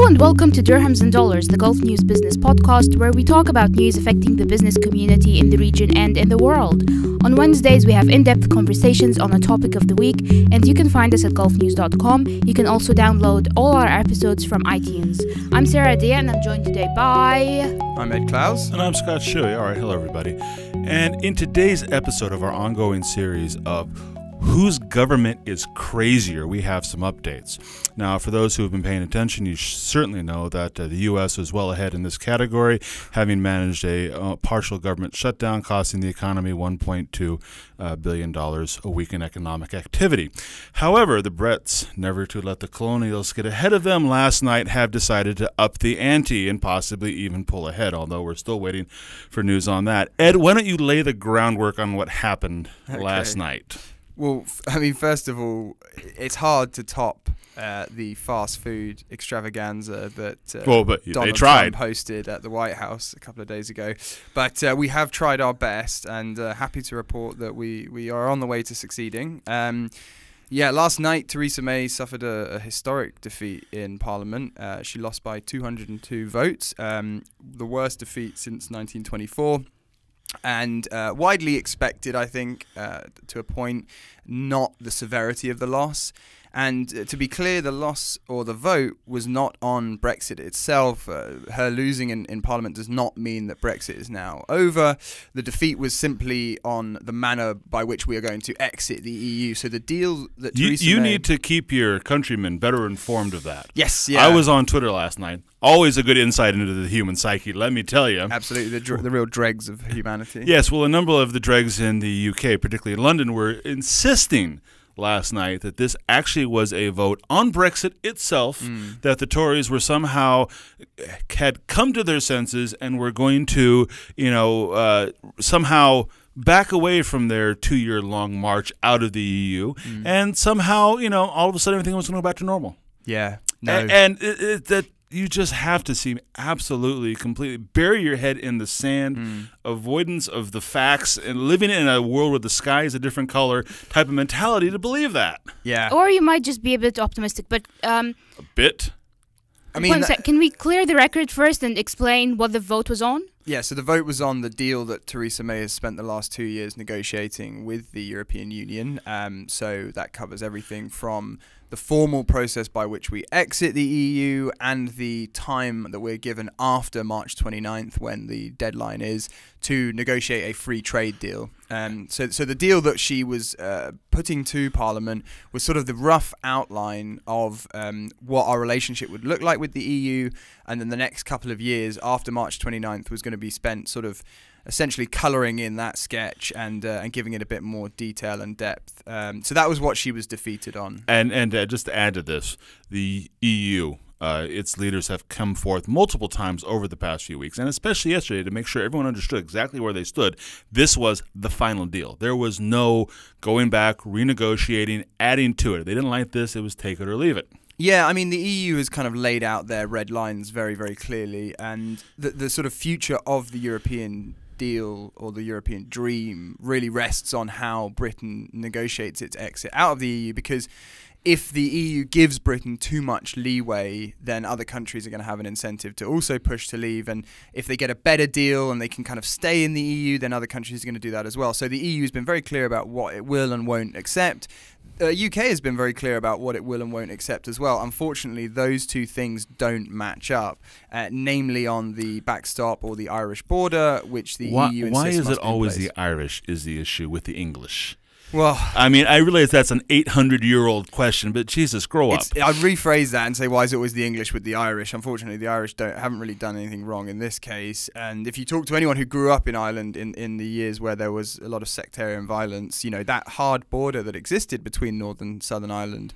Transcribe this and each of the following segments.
and welcome to Dirhams and Dollars, the Gulf News business podcast where we talk about news affecting the business community in the region and in the world. On Wednesdays, we have in-depth conversations on a topic of the week, and you can find us at gulfnews.com. You can also download all our episodes from iTunes. I'm Sarah Dia, and I'm joined today by... I'm Ed Klaus. And I'm Scott Shuey. All right, hello everybody. And in today's episode of our ongoing series of Whose Government is Crazier, we have some updates. Now, for those who have been paying attention, you certainly know that the U.S. is well ahead in this category, having managed a partial government shutdown costing the economy $1.2 billion a week in economic activity. However, the Brits, never to let the colonials get ahead of them, last night have decided to up the ante and possibly even pull ahead, although we're still waiting for news on that. Ed, why don't you lay the groundwork on what happened last night? Well, I mean, first of all, it's hard to top the fast food extravaganza that Donald Trump hosted at the White House a couple of days ago. But we have tried our best, and happy to report that we are on the way to succeeding. Last night, Theresa May suffered a historic defeat in Parliament. She lost by 202 votes, the worst defeat since 1924. And widely expected, I think, to a point, not the severity of the loss. And to be clear, the loss or the vote was not on Brexit itself. Her losing in Parliament does not mean that Brexit is now over. The defeat was simply on the manner by which we are going to exit the EU. So the deal that Theresa May... You need to keep your countrymen better informed of that. Yes, yeah. I was on Twitter last night. Always a good insight into the human psyche, let me tell you. Absolutely, the real dregs of humanity. Yes, well, a number of the dregs in the UK, particularly in London, were insisting last night that this actually was a vote on Brexit itself, that the Tories were somehow had come to their senses and were going to, somehow back away from their 2-year-long march out of the EU, and somehow, all of a sudden everything was going to go back to normal. Yeah, no. And that you just have to seem absolutely, completely bury your head in the sand, avoidance of the facts, and living in a world where the sky is a different color type of mentality to believe that. Yeah. Or you might just be a bit optimistic, but... a bit? I mean, can we clear the record first and explain what the vote was on? Yeah, so the vote was on the deal that Theresa May has spent the last 2 years negotiating with the European Union. So that covers everything from the formal process by which we exit the EU and the time that we're given after March 29th, when the deadline is, to negotiate a free trade deal. So the deal that she was putting to Parliament was sort of the rough outline of what our relationship would look like with the EU, and then the next couple of years after March 29th was going to be spent sort of essentially colouring in that sketch and giving it a bit more detail and depth. So that was what she was defeated on. And just to add to this, the EU, its leaders have come forth multiple times over the past few weeks, and especially yesterday, to make sure everyone understood exactly where they stood. This was the final deal. There was no going back, renegotiating, adding to it. They didn't like this. It was take it or leave it. Yeah, I mean, the EU has kind of laid out their red lines very, very clearly, and the sort of future of the European deal or the European dream really rests on how Britain negotiates its exit out of the EU, because if the EU gives Britain too much leeway, then other countries are going to have an incentive to also push to leave. And if they get a better deal and they can kind of stay in the EU, then other countries are going to do that as well. So the EU has been very clear about what it will and won't accept. UK has been very clear about what it will and won't accept as well. Unfortunately, those two things don't match up, namely on the backstop or the Irish border, which the EU insists Why is must it be in always place. the Irish is the issue with the English? Well, I mean, I realize that's an 800-year-old question, but Jesus, grow up. I'd rephrase that and say, why is it always the English with the Irish? Unfortunately, the Irish haven't really done anything wrong in this case. And if you talk to anyone who grew up in Ireland in the years where there was a lot of sectarian violence, that hard border that existed between Northern and Southern Ireland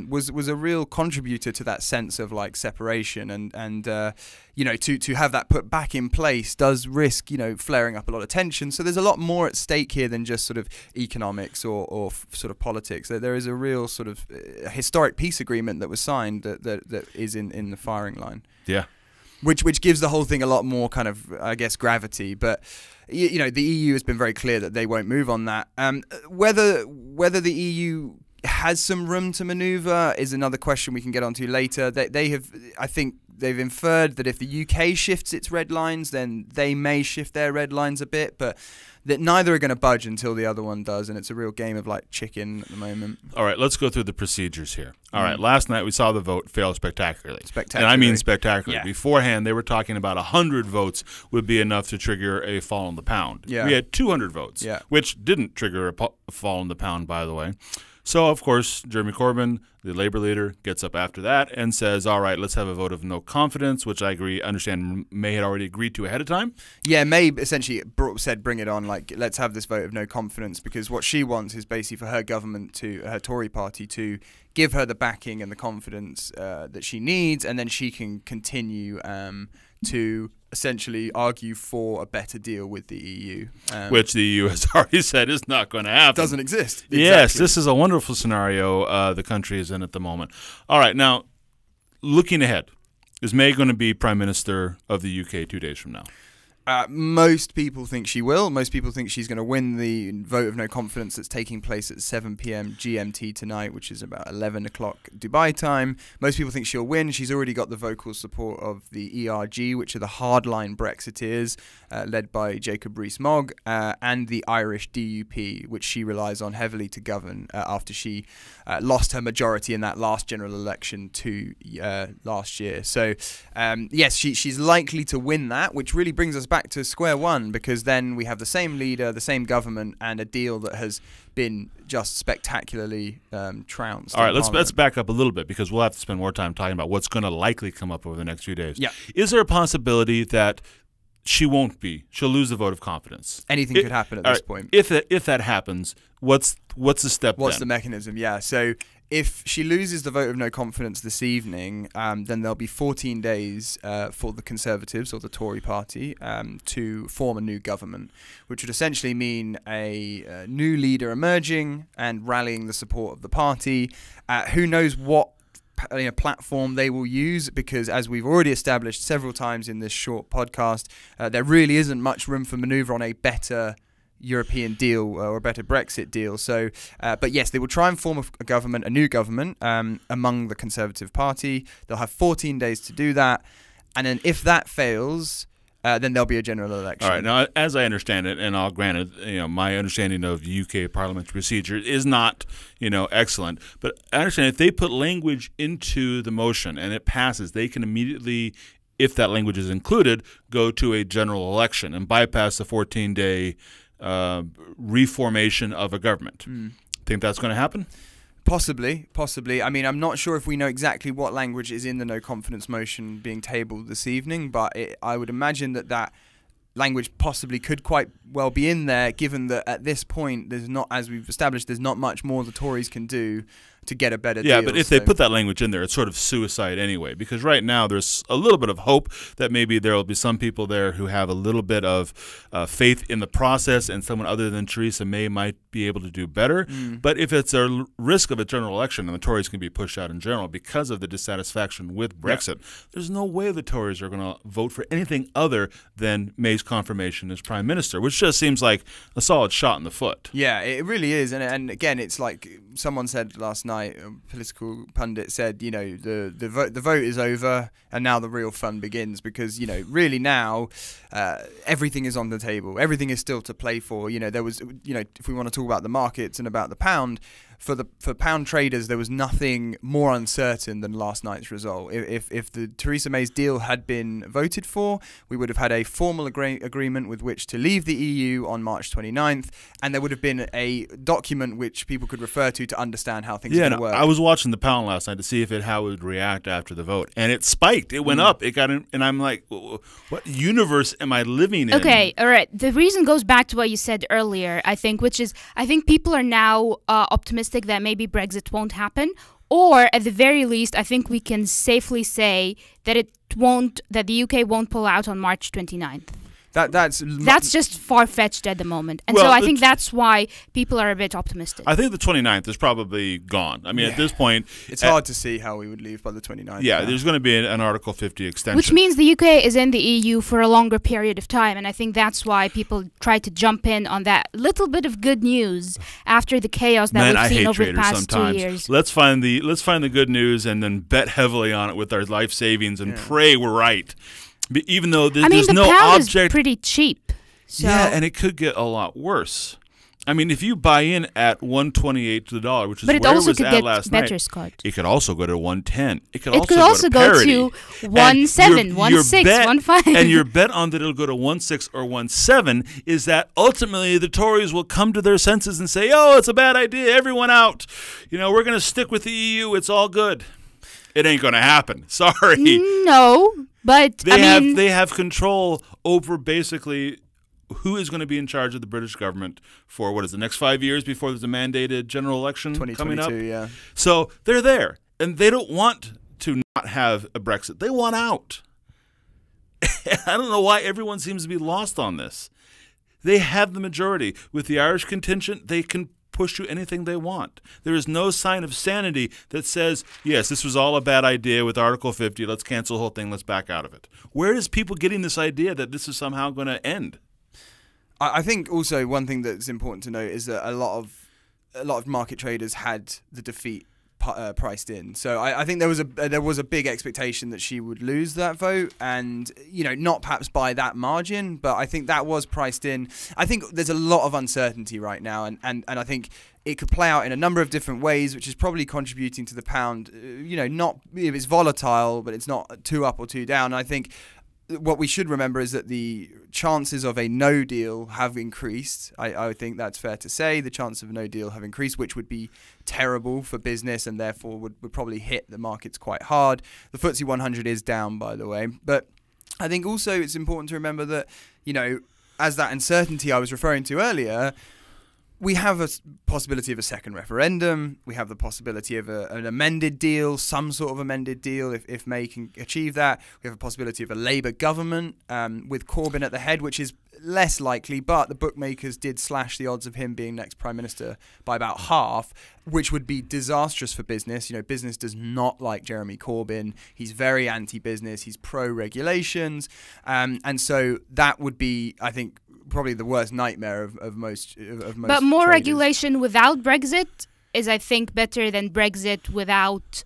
was a real contributor to that sense of like separation, and to have that put back in place does risk flaring up a lot of tension. So there's a lot more at stake here than just sort of economics or sort of politics. There is a real sort of historic peace agreement that was signed that is in the firing line. Yeah. Which gives the whole thing a lot more kind of, I guess, gravity. But the EU has been very clear that they won't move on that. Whether the EU has some room to manoeuvre is another question we can get onto later. I think they've inferred that if the UK shifts its red lines, then they may shift their red lines a bit, but that neither are going to budge until the other one does, and it's a real game of like chicken at the moment. All right, let's go through the procedures here. All right, last night we saw the vote fail spectacularly. Spectacularly. And I mean spectacularly. Yeah. Beforehand, they were talking about 100 votes would be enough to trigger a fall in the pound. Yeah. We had 200 votes, which didn't trigger a fall in the pound, by the way. So, of course, Jeremy Corbyn, the Labour leader, gets up after that and says, all right, let's have a vote of no confidence, which I understand May had already agreed to ahead of time. Yeah, May essentially said, bring it on, like, let's have this vote of no confidence, because what she wants is basically for her government, her Tory party, to give her the backing and the confidence that she needs, and then she can continue to essentially argue for a better deal with the EU. Which the EU has already said is not going to happen. Doesn't exist. Exactly. Yes, this is a wonderful scenario the country is in at the moment. All right, now, looking ahead, is May going to be Prime Minister of the UK 2 days from now? Most people think she will. Most people think she's going to win the vote of no confidence that's taking place at 7 p.m. GMT tonight, which is about 11 o'clock Dubai time. Most people think she'll win. She's already got the vocal support of the ERG, which are the hardline Brexiteers, led by Jacob Rees-Mogg, and the Irish DUP, which she relies on heavily to govern after she lost her majority in that last general election last year. So, yes, she's likely to win that, which really brings us back to square one, because then we have the same leader, the same government, and a deal that has been just spectacularly trounced. All right, let's back up a little bit, because we'll have to spend more time talking about what's going to likely come up over the next few days. Yeah. Is there a possibility that she'll lose the vote of confidence? Anything could happen at this point. If that happens, what's the step? What's the mechanism? Yeah. So if she loses the vote of no confidence this evening, then there'll be 14 days for the Conservatives, or the Tory party, to form a new government, which would essentially mean a new leader emerging and rallying the support of the party. Who knows what platform they will use, because as we've already established several times in this short podcast, there really isn't much room for manoeuvre on a better European deal or a better Brexit deal. So, but yes, they will try and form a new government among the Conservative Party. They'll have 14 days to do that, and then if that fails, then there'll be a general election. All right. Now, as I understand it, and I'll grant it, my understanding of UK parliamentary procedure is not, excellent. But I understand if they put language into the motion and it passes, they can immediately, if that language is included, go to a general election and bypass the 14-day reformation of a government. Think that's going to happen? Possibly. I mean, I'm not sure if we know exactly what language is in the no confidence motion being tabled this evening, but I would imagine that language possibly could quite well be in there, given that at this point, there's not, as we've established, there's not much more the Tories can do to get a better deal. Yeah, but if they put that language in there, it's sort of suicide anyway, because right now there's a little bit of hope that maybe there will be some people there who have a little bit of faith in the process, and someone other than Theresa May might be able to do better. But if it's a risk of a general election and the Tories can be pushed out in general because of the dissatisfaction with Brexit, there's no way the Tories are going to vote for anything other than May's confirmation as Prime Minister, which just seems like a solid shot in the foot. Yeah, it really is. And again, it's like someone said last night, a political pundit said, the vote is over and now the real fun begins, because, really now everything is on the table. Everything is still to play for. There was, if we want to talk about the markets and about the pound, for pound traders, there was nothing more uncertain than last night's result. If the Theresa May's deal had been voted for, we would have had a formal agreement with which to leave the EU on March 29th, and there would have been a document which people could refer to understand how things are going to work. I was watching the pound last night to see how it would react after the vote, and it spiked. It went up. It got in, and I'm like, what universe am I living in? Okay, all right. The reason goes back to what you said earlier, I think, which is I think people are now optimistic that maybe Brexit won't happen, or at the very least, I think we can safely say that the UK won't pull out on March 29th. That's just far-fetched at the moment. And so I think that's why people are a bit optimistic. I think the 29th is probably gone. I mean, at this point... It's hard to see how we would leave by the 29th. Yeah, there's going to be an Article 50 extension. Which means the UK is in the EU for a longer period of time. And I think that's why people try to jump in on that little bit of good news after the chaos that we've seen over the past 2 years. Let's find the good news and then bet heavily on it with our life savings and pray we're right. Even though there's no pound object, is pretty cheap. So. Yeah, and it could get a lot worse. I mean, if you buy in at 128 to the dollar, which is where it was at last night, it could also go to 110. It could also go to 17, 16, 15. And your bet on that it'll go to 16 or 17 is that ultimately the Tories will come to their senses and say, "Oh, it's a bad idea. Everyone out. You know, we're going to stick with the EU. It's all good." It ain't going to happen. Sorry. No, but they have control over basically who is going to be in charge of the British government for, what is the next 5 years before there's a mandated general election coming up? 2022, yeah. So they're there, and they don't want to not have a Brexit. They want out. I don't know why everyone seems to be lost on this. They have the majority. With the Irish contingent, they can push you anything they want. There is no sign of sanity that says, yes, this was all a bad idea with Article 50. Let's cancel the whole thing. Let's back out of it. Where is people getting this idea that this is somehow going to end? I think also one thing that's important to note is that a lot of market traders had the defeat priced in. So I think there was a big expectation that she would lose that vote, and not perhaps by that margin, but I think that was priced in. I think there's a lot of uncertainty right now, and I think it could play out in a number of different ways, which is probably contributing to the pound. Not if it's volatile, but it's not too up or too down. I think what we should remember is that the chances of a no deal have increased. I think that's fair to say. The chances of a no deal have increased, which would be terrible for business and therefore would probably hit the markets quite hard. The FTSE 100 is down, by the way. But I think also it's important to remember that, as that uncertainty I was referring to earlier, we have a possibility of a second referendum. We have the possibility of an amended deal, some sort of amended deal if May can achieve that. We have a possibility of a Labour government with Corbyn at the head, which is less likely, but the bookmakers did slash the odds of him being next Prime Minister by about half, which would be disastrous for business. Business does not like Jeremy Corbyn. He's very anti-business. He's pro-regulations. And so that would be, I think, probably the worst nightmare of most But more traders. regulation without Brexit is, I think, better than Brexit without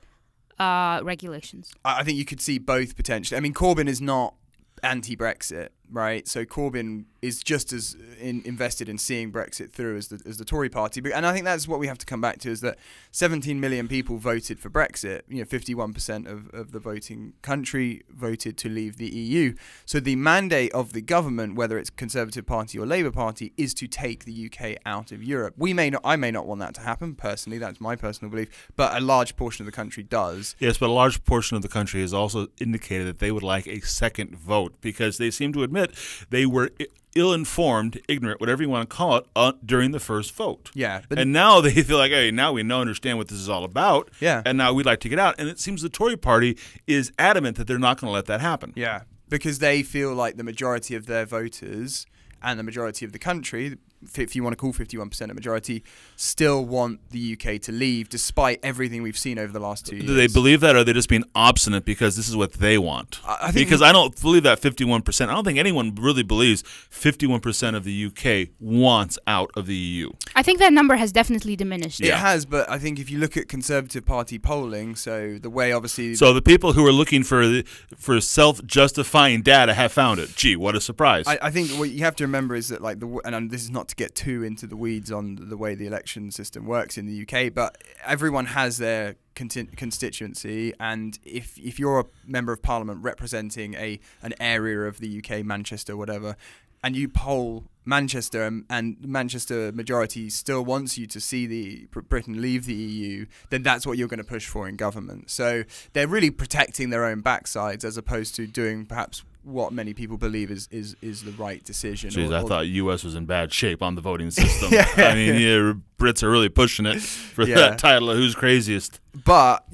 regulations. I think you could see both potentially. I mean, Corbyn is not anti-Brexit, right? So Corbyn is just as invested in seeing Brexit through as the Tory party. And I think that's what we have to come back to, is that 17 million people voted for Brexit. 51% of the voting country voted to leave the EU. So the mandate of the government, whether it's Conservative Party or Labour Party, is to take the UK out of Europe. I may not want that to happen personally. That's my personal belief. But a large portion of the country does. Yes, but a large portion of the country has also indicated that they would like a second vote, because they seem to admit they were ill-informed, ignorant, whatever you want to call it, during the first vote. Yeah. And now they feel like, hey, now we understand what this is all about. Yeah. And now we'd like to get out. And it seems the Tory party is adamant that they're not going to let that happen. Yeah. Because they feel like the majority of their voters and the majority of the country, if you want to call 51% a majority, still want the UK to leave, despite everything we've seen over the last 2 years. Do they believe that, or are they just being obstinate because this is what they want? I don't believe that 51%. I don't think anyone really believes 51% of the UK wants out of the EU. I think that number has definitely diminished. It has, but I think if you look at Conservative Party polling, so the way obviously... So the people who are looking for self-justifying data have found it. Gee, what a surprise. I think what you have to remember is that, and this is not to get too into the weeds on the way the election system works in the UK, but everyone has their constituency, and if you're a member of Parliament representing an area of the UK, Manchester, whatever, and you poll Manchester, and Manchester majority still wants you to see Britain leave the EU, then that's what you're going to push for in government. So they're really protecting their own backsides as opposed to doing perhaps what many people believe is the right decision. Jeez, I thought U.S. was in bad shape on the voting system. I mean, Brits are really pushing it for that title of who's craziest. But,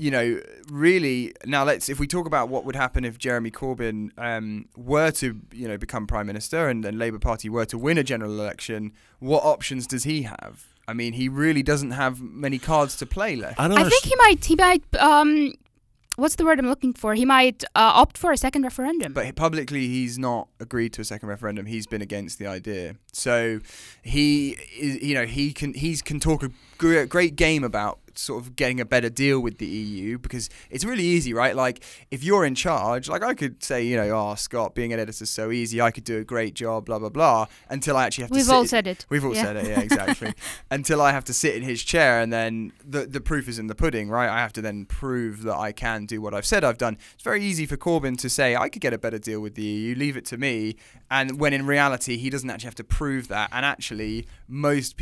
really, now if we talk about what would happen if Jeremy Corbyn were to, become Prime Minister and Labour Party were to win a general election, what options does he have? I mean, he really doesn't have many cards to play left. I think he might, what's the word I'm looking for? He might opt for a second referendum. But publicly, he's not agreed to a second referendum. He's been against the idea. So he can talk a great game about sort of getting a better deal with the EU, because it's really easy, right? Like, if you're in charge, like I could say, Scott, being an editor is so easy, I could do a great job, blah, blah, blah, until I actually have to We've all said it. We've all said it, yeah, exactly. Until I have to sit in his chair, and then the proof is in the pudding, right? I have to then prove that I can do what I've said I've done. It's very easy for Corbyn to say, I could get a better deal with the EU, leave it to me, and when in reality, he doesn't actually have to prove that. And actually, most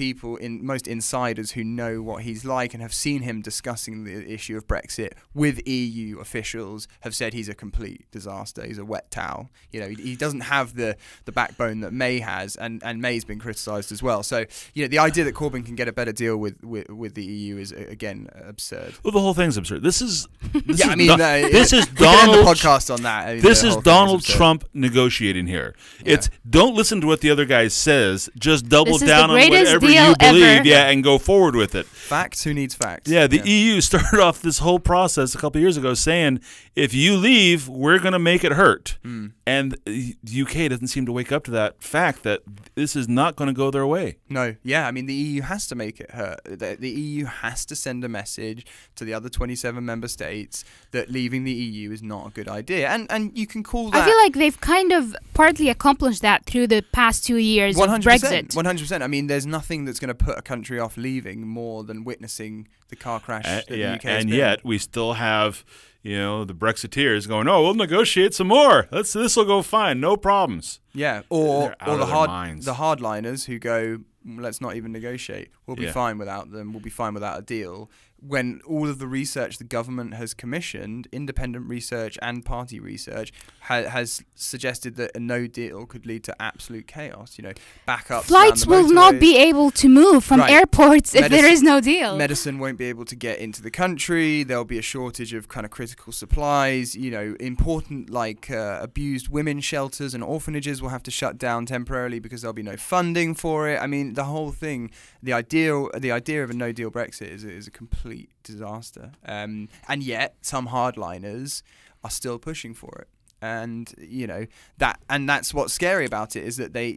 insiders who know what he's like and have seen him discussing the issue of Brexit with EU officials have said he's a complete disaster. He's a wet towel. He doesn't have the backbone that May has, and May's been criticised as well. So the idea that Corbyn can get a better deal with the EU is again absurd. Well, the whole thing's absurd. This is Donald. Podcast on that. This is Donald Trump negotiating here. Yeah. It's don't listen to what the other guy says. Just double down on whatever you believe, and go forward with it. Facts. Who needs facts? Yeah, the EU started off this whole process a couple of years ago saying, if you leave, we're going to make it hurt. And the UK doesn't seem to wake up to that fact that this is not going to go their way. No, yeah, I mean, the EU has to make it hurt. The EU has to send a message to the other 27 member states that leaving the EU is not a good idea. And you can call that... I feel like they've kind of partly accomplished that through the past 2 years 100%, of Brexit. 100%. I mean, there's nothing that's going to put a country off leaving more than witnessing the car crash that the UK has been. Yet we still have... the Brexiteers going, we'll negotiate some more. This will go fine, no problems. Yeah, or the hardliners who go, let's not even negotiate. We'll be fine without them. We'll be fine without a deal. When all of the research the government has commissioned, independent research and party research, has suggested that a no deal could lead to absolute chaos. Backups. Flights will not be able to move from airports if there is no deal. Medicine won't be able to get into the country. There'll be a shortage of kind of critical supplies. Important abused women shelters and orphanages will have to shut down temporarily because there'll be no funding for it. I mean, the whole thing, the idea of a no deal Brexit is a complete disaster, and yet some hardliners are still pushing for it, and that's what's scary about it, is that they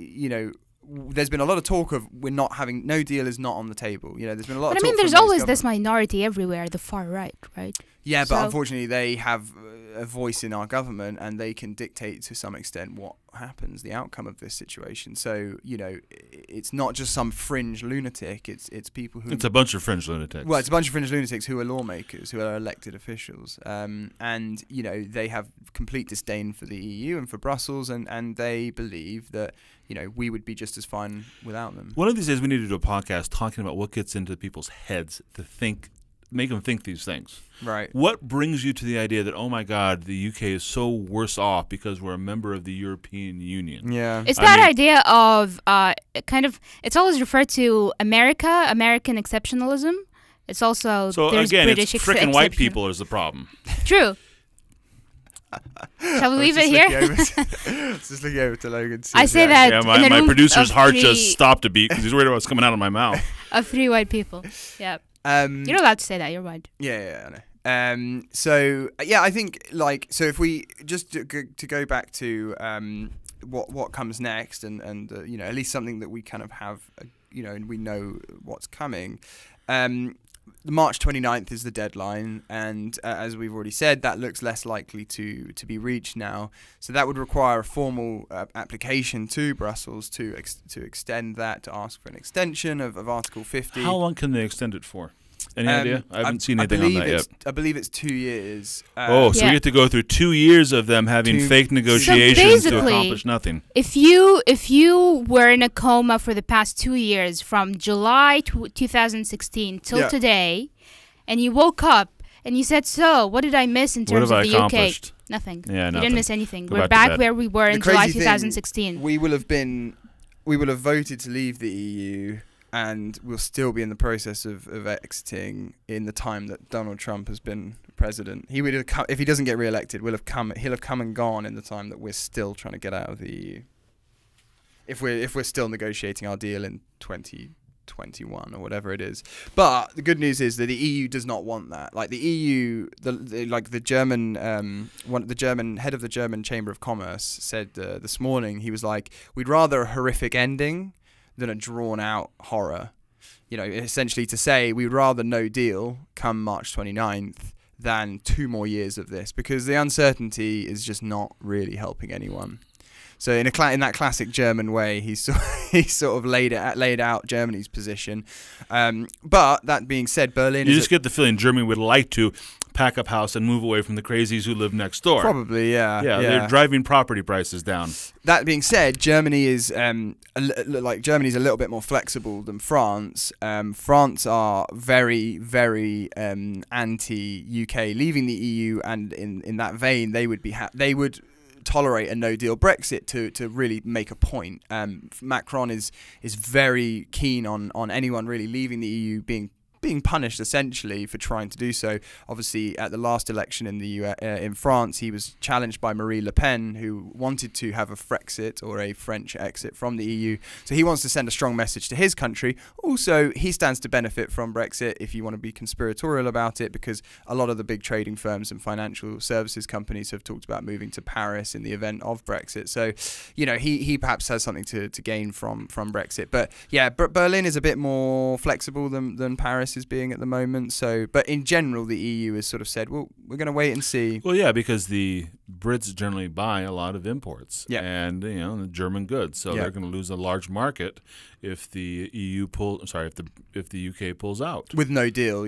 there's been a lot of talk of no deal is not on the table. There's been a lot. But of talk there's always this minority everywhere, the far right, right? Yeah, but unfortunately they have a voice in our government, and they can dictate to some extent what happens, the outcome of this situation. So it's not just some fringe lunatic. It's people who. It's a bunch of fringe lunatics. Well, it's a bunch of fringe lunatics who are lawmakers, who are elected officials, and they have complete disdain for the EU and for Brussels, and they believe that we would be just as fine without them. One of these days we need to do a podcast talking about what gets into people's heads to make them think these things. Right. What brings you to the idea that, oh my God, the UK is so worse off because we're a member of the European Union? Yeah. It's idea of it's always referred to American exceptionalism. It's also there's again, British it's frickin' white people is the problem. True. Shall we leave it here? Just looking over to Logan. I say that. Yeah, my producer's heart just stopped a beat because he's worried about what's coming out of my mouth. Of 3 white people. Yeah. You're not allowed to say that. You're white. Yeah, I know. So I think if we just to go back to what comes next, and at least something that we kind of have, and we know what's coming. The March 29th is the deadline, and as we've already said, that looks less likely to be reached now. So that would require a formal application to Brussels to extend that, to ask for an extension of Article 50. How long can they extend it for? Any idea? I haven't seen anything on that yet. I believe it's 2 years. So we get to go through 2 years of them having fake negotiations to accomplish nothing. If you were in a coma for the past 2 years, from July 2016 till today, and you woke up and you said, "So, what did I miss in terms of the UK?" Nothing. Yeah, you nothing. didn't miss anything. Go We're back where we were in July 2016. We will have voted to leave the EU and we'll still be in the process of exiting in the time that Donald Trump has been president. He would have come, if he doesn't get re-elected, he'll have come and gone in the time that we're still trying to get out of the EU. If we're still negotiating our deal in 2021 or whatever it is. But the good news is that the EU does not want that. Like the EU, the German the German head of the German Chamber of Commerce said this morning, he was like, we'd rather a horrific ending than a drawn out horror. You know, essentially to say we'd rather no deal come March 29th than 2 more years of this, because the uncertainty is just not really helping anyone. So in that classic German way, he sort of laid out Germany's position. But that being said, Berlin. You just get the feeling Germany would like to pack up house and move away from the crazies who live next door. Probably, yeah. Yeah, they're driving property prices down. That being said, Germany is Germany's a little bit more flexible than France. France are very, very anti-UK leaving the EU, and in that vein, they would tolerate a no-deal Brexit to really make a point. Macron is very keen on anyone really leaving the EU being punished essentially for trying to do so. Obviously, at the last election in France, he was challenged by Marine Le Pen, who wanted to have a Frexit or a French exit from the EU. So he wants to send a strong message to his country. Also, he stands to benefit from Brexit, if you want to be conspiratorial about it, because a lot of the big trading firms and financial services companies have talked about moving to Paris in the event of Brexit. So, you know, he perhaps has something to gain from Brexit. But yeah, Berlin is a bit more flexible than Paris is being at the moment. So, but in general, the EU has sort of said, well, we're going to wait and see. Well, yeah, because the Brits generally buy a lot of imports, and the German goods, so they're going to lose a large market if the if the UK pulls out with no deal.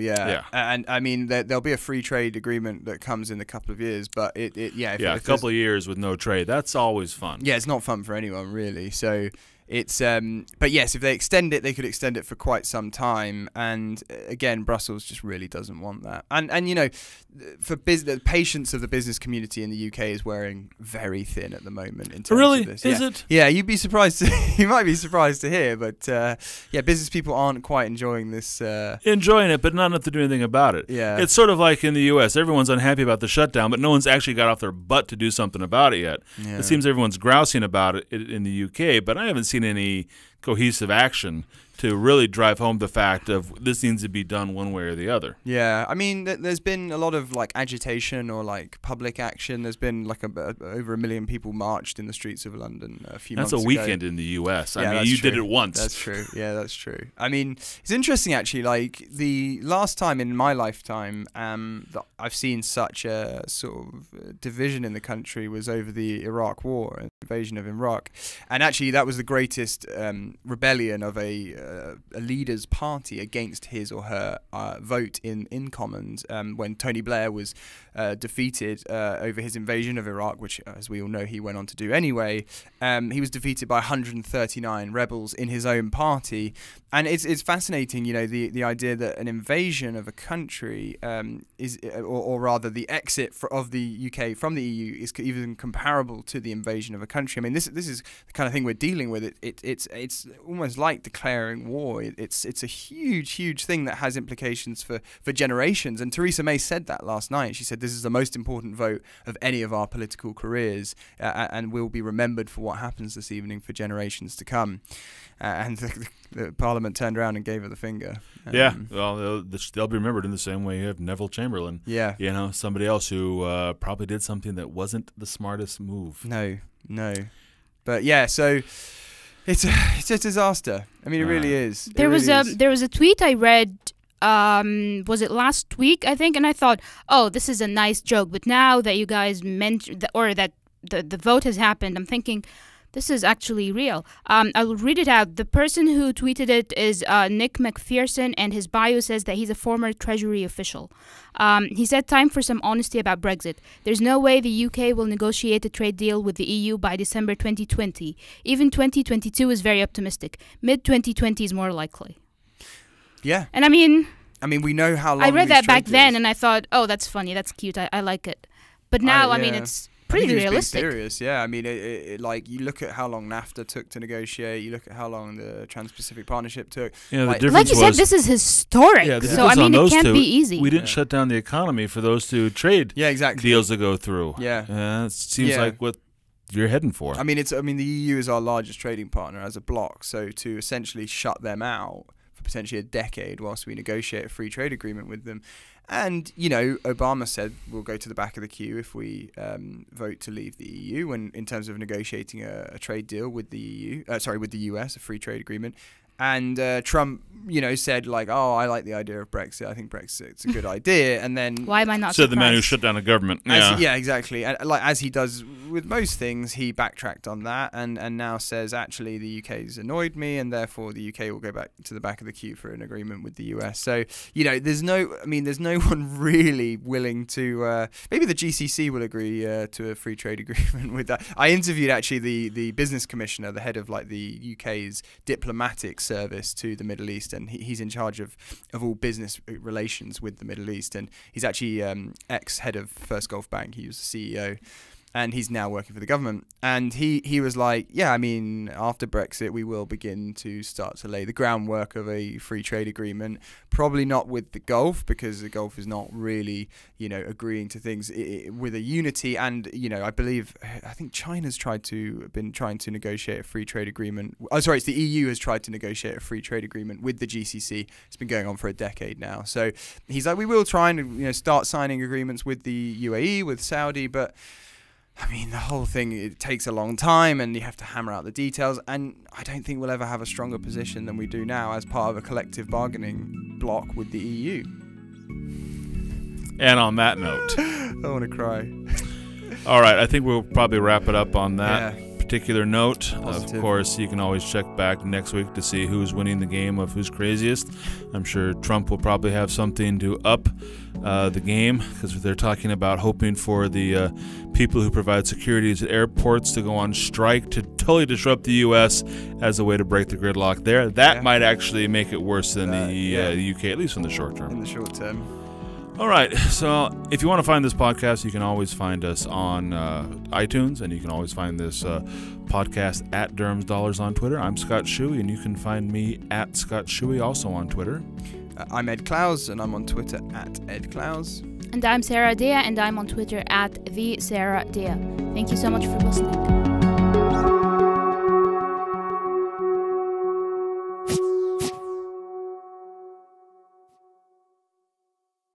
And I mean, there'll be a free trade agreement that comes in a couple of years, but if a couple of years with no trade, that's always fun. Yeah, it's not fun for anyone really. So. It's but yes, if they extend it, they could extend it for quite some time. And again, Brussels just really doesn't want that. And you know, for the patience of the business community in the UK is wearing very thin at the moment. In terms of this. Is it? Yeah, you'd be surprised. You might be surprised to hear, but yeah, business people aren't quite enjoying this. Enjoying it, but not enough to do anything about it. Yeah, it's sort of like in the US, everyone's unhappy about the shutdown, but no one's actually got off their butt to do something about it yet. Yeah. It seems everyone's grousing about it in the UK, but I haven't seen any cohesive action to really drive home the fact of this needs to be done one way or the other. Yeah, I mean, there's been a lot of like agitation or like public action. There's been like over 1 million people marched in the streets of London a few months ago. That's a weekend in the US. I mean, you did it once. That's true. Yeah, that's true. I mean, it's interesting actually. Like the last time in my lifetime that I've seen such a sort of division in the country was over the Iraq War, invasion of Iraq, and actually that was the greatest rebellion of a leader's party against his or her vote in Commons when Tony Blair was defeated over his invasion of Iraq, which, as we all know, he went on to do anyway. He was defeated by 139 rebels in his own party. And it's fascinating, you know, the idea that an invasion of a country is, or rather the exit of the UK from the EU is even comparable to the invasion of a country. I mean, this is the kind of thing we're dealing with. It's almost like declaring war. It's a huge thing that has implications for generations. And Theresa May said that last night. She said this is the most important vote of any of our political careers, and will be remembered for what happens this evening for generations to come. And the Parliament turned around and gave her the finger. Yeah, well, they'll be remembered in the same way you have Neville Chamberlain. Yeah. You know, somebody else who probably did something that wasn't the smartest move. No. But yeah, so it's a disaster. I mean, it really is. There was a tweet I read, was it last week, I think, and I thought, oh, this is a nice joke. But now that you guys mentioned, or that the vote has happened, I'm thinking, this is actually real. I'll read it out. The person who tweeted it is Nick McPherson, and his bio says that he's a former Treasury official. He said, time for some honesty about Brexit. There's no way the UK will negotiate a trade deal with the EU by December 2020. Even 2022 is very optimistic. Mid-2020 is more likely. Yeah. And I mean, we know how long I read that back then, and I thought, oh, that's funny, that's cute, I like it. But now, I mean, it's pretty realistic. Serious, yeah. I mean, like you look at how long NAFTA took to negotiate. You look at how long the Trans-Pacific Partnership took. Yeah, like the like you said, this is historic. Yeah, so I mean, it can't be easy. We didn't shut down the economy for those two trade deals to go through. Yeah, it seems like what you're heading for. I mean, the EU is our largest trading partner as a bloc. So to essentially shut them out for potentially a decade whilst we negotiate a free trade agreement with them. And, Obama said we'll go to the back of the queue if we vote to leave the EU in terms of negotiating a trade deal with the with the US, a free trade agreement. And Trump, said like, oh, I like the idea of Brexit. I think Brexit's a good idea. And then why am I not? Said the man who shut down a government. Yeah, exactly. And as he does with most things, he backtracked on that and now says actually the UK's annoyed me and therefore the UK will go back to the back of the queue for an agreement with the US. So there's no one really willing to. Maybe the GCC will agree to a free trade agreement with that. I interviewed actually the business commissioner, the head of like the UK's diplomatic service to the Middle East, and he's in charge of all business relations with the Middle East, and he's actually ex-head of First Gulf Bank. He was the CEO, and he's now working for the government. And he was like, yeah, I mean, after Brexit, we will begin to start to lay the groundwork of a free trade agreement. Probably not with the Gulf, because the Gulf is not really, agreeing to things with a unity. And, I think China's been trying to negotiate a free trade agreement. Oh, sorry, it's the EU has tried to negotiate a free trade agreement with the GCC. It's been going on for a decade now. So he's like, we will try and, start signing agreements with the UAE, with Saudi, but I mean, the whole thing, it takes a long time and you have to hammer out the details. And I don't think we'll ever have a stronger position than we do now as part of a collective bargaining bloc with the EU. And on that note, I want to cry. All right, I think we'll probably wrap it up on that particular note. Positive. Of course, you can always check back next week to see who's winning the game of who's craziest. I'm sure Trump will probably have something to up the game, because they're talking about hoping for the people who provide securities at airports to go on strike to totally disrupt the U.S. as a way to break the gridlock there. That might actually make it worse than the UK, at least in the short term. In the short term. All right, so if you want to find this podcast, you can always find us on iTunes, and you can always find this podcast at Dirhams Dollars on Twitter. I'm Scott Shuey, and you can find me at Scott Shuey, also on Twitter. I'm Ed Clowes, and I'm on Twitter at Ed Clowes. And I'm Sarah Dea, and I'm on Twitter at the Sarah Dea. Thank you so much for listening.